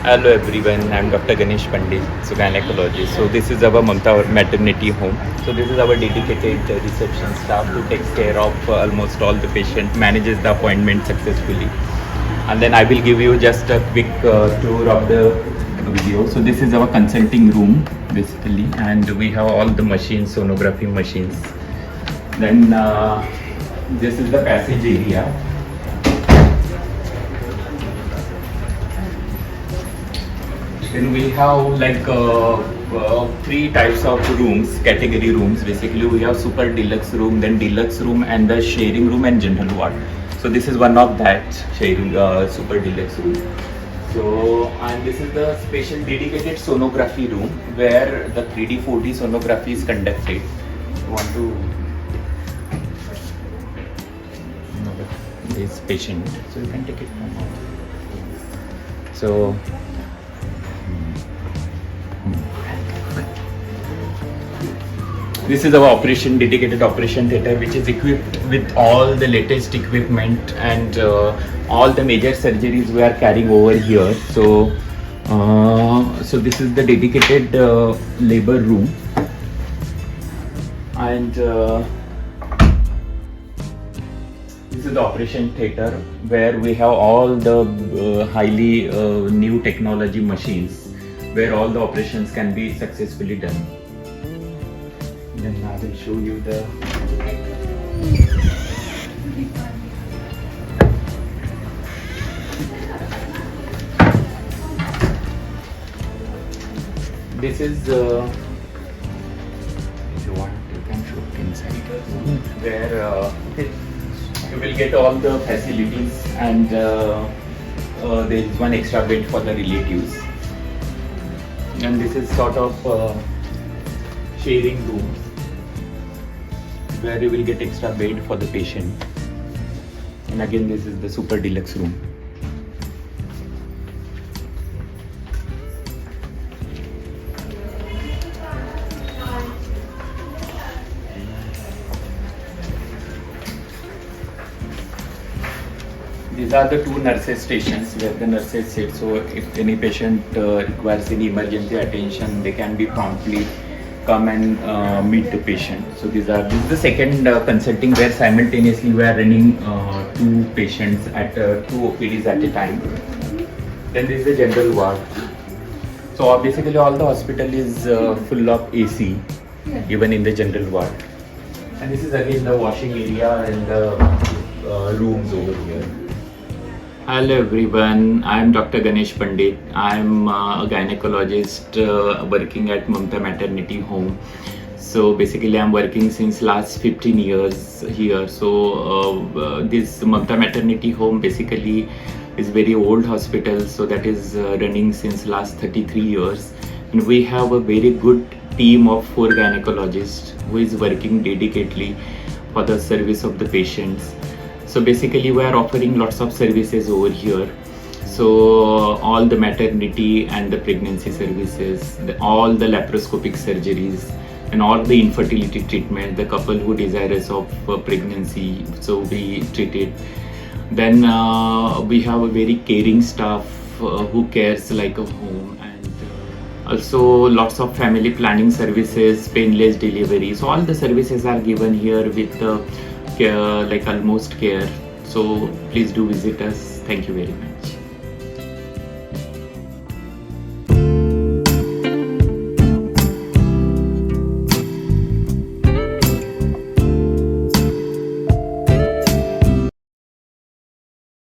Hello everyone, I'm Dr. Ganesh Pandit, so gynecologist. So this is our Mamta Maternity Home. So this is our dedicated reception staff who takes care of almost all the patients, manages the appointment successfully. And then I will give you just a quick tour of the video. So this is our consulting room basically, and we have all the machines, sonography machines. Then this is the passage area. Then we have like three types of rooms, category rooms. Basically, we have super deluxe room, then deluxe room, and the sharing room and general ward. So this is one of that sharing super deluxe room. So and this is the special dedicated sonography room where the 3D 4D sonography is conducted. You want to know this patient, so you can take it from out. So. This is our dedicated operation theatre, which is equipped with all the latest equipment and all the major surgeries we are carrying over here. So, so this is the dedicated labor room, and this is the operation theatre where we have all the highly new technology machines where all the operations can be successfully done. Then I will show you the this is if you want you can show it inside where you will get all the facilities, and there is one extra bed for the relatives, and this is sort of sharing room where you will get extra bed for the patient, and again this is the super deluxe room. These are the two nurses stations where the nurses sit, so if any patient requires any emergency attention, they can be promptly come and meet the patient. So this is the second consulting where simultaneously we are running two patients at two OPDs at a time. Then this is the general ward. So basically all the hospital is full of AC, even in the general ward. And this is again the washing area and the rooms over here. Hello everyone, I am Dr. Ganesh Pandit. I am a gynecologist working at Mamta Maternity Home. So basically I am working since last 15 years here. So this Mamta Maternity Home basically is very old hospital, so that is running since last 33 years. And we have a very good team of 4 gynecologists who is working dedicatedly for the service of the patients. So basically we are offering lots of services over here. So all the maternity and the pregnancy services, all the laparoscopic surgeries, and all the infertility treatment, the couple who desirous of pregnancy, so we treat it. Then we have a very caring staff who cares like a home, and also lots of family planning services, painless delivery. So all the services are given here with care, like almost care. So please do visit us. Thank you very much.